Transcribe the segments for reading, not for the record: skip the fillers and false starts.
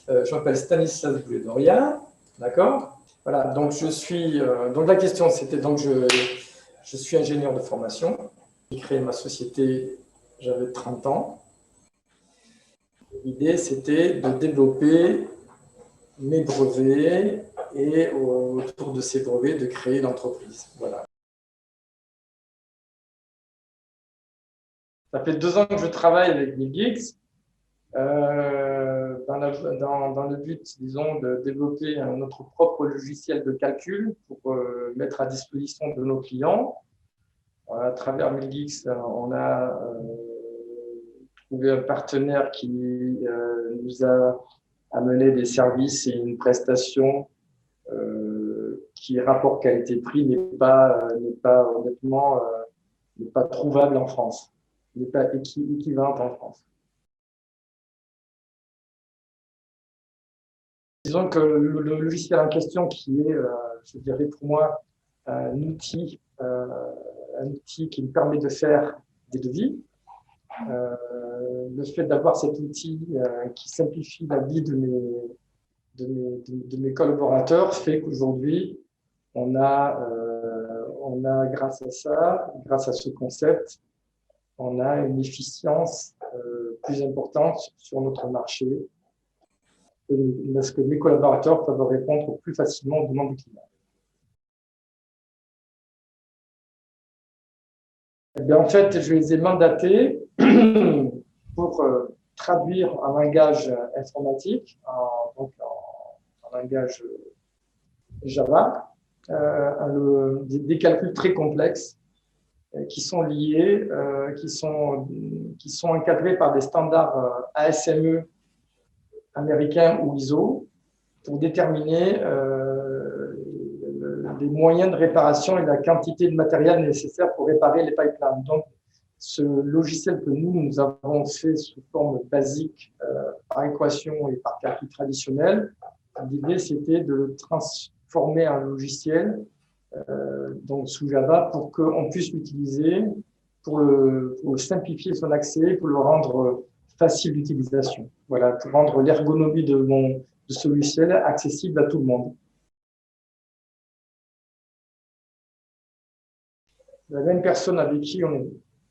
Je m'appelle Stanislas Boulet-Doria, d'accord? Voilà, donc donc la question c'était, donc je suis ingénieur de formation. J'ai créé ma société, j'avais 30 ans. L'idée c'était de développer mes brevets et autour de ces brevets de créer l'entreprise. Voilà. Ça fait 2 ans que je travaille avec MillGeeks. Dans le but, disons, de développer notre propre logiciel de calcul pour mettre à disposition de nos clients. À travers MillGeeks, on a trouvé un partenaire qui nous a amené des services et une prestation qui, rapport qualité-prix, n'est pas honnêtement n'est pas trouvable en France, n'est pas équivalente en France. Disons que le logiciel en question, qui est, je dirais pour moi, un outil qui me permet de faire des devis. Le fait d'avoir cet outil qui simplifie la vie de mes collaborateurs fait qu'aujourd'hui, on a, grâce à ça, grâce à ce concept, on a une efficience plus importante sur notre marché, parce que mes collaborateurs peuvent répondre plus facilement aux demandes du client. Eh bien, en fait, je les ai mandatés pour traduire un langage informatique, donc en langage Java, des calculs très complexes qui sont liés, qui sont encadrés par des standards ASME américains ou ISO pour déterminer les moyens de réparation et la quantité de matériel nécessaire pour réparer les pipelines. Donc, ce logiciel que nous avons fait sous forme basique par équation et par calcul traditionnel, l'idée c'était de le transformer en logiciel donc sous Java pour qu'on puisse l'utiliser, pour simplifier son accès, pour le rendre facile d'utilisation. Voilà, pour rendre l'ergonomie de ce logiciel accessible à tout le monde. La même personne avec qui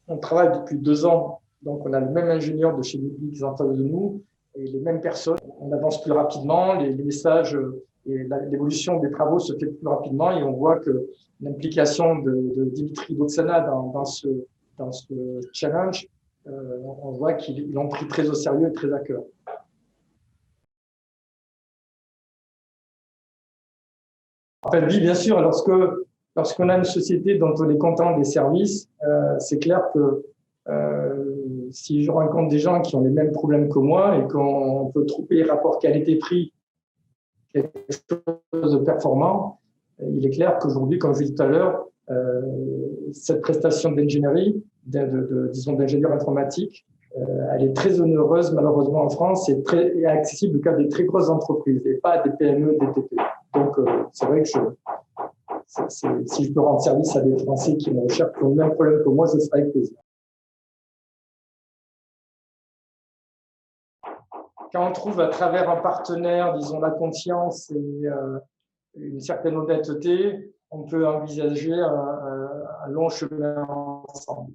on travaille depuis 2 ans, donc on a le même ingénieur de chez MillGeeks en face de nous, et les mêmes personnes. On avance plus rapidement, les messages et l'évolution des travaux se fait plus rapidement, et on voit que l'implication de Dimitri Dotsana dans ce challenge, on voit qu'ils l'ont pris très au sérieux et très à cœur. En fait, oui, bien sûr, lorsqu'on a une société dont on est content des services, c'est clair que si je rencontre des gens qui ont les mêmes problèmes que moi et qu'on peut trouver rapport qualité-prix quelque chose de performant, il est clair qu'aujourd'hui, comme je l'ai dit tout à l'heure, cette prestation d'ingénierie, disons d'ingénieur informatique, elle est très onéreuse malheureusement en France et accessible qu'à des très grosses entreprises et pas à des PME, des TPE. Donc c'est vrai que si je peux rendre service à des Français qui me recherchent, qui ont le même problème que moi, je serai avec plaisir. Quand on trouve à travers un partenaire, disons, la confiance et une certaine honnêteté, on peut envisager un long chemin ensemble.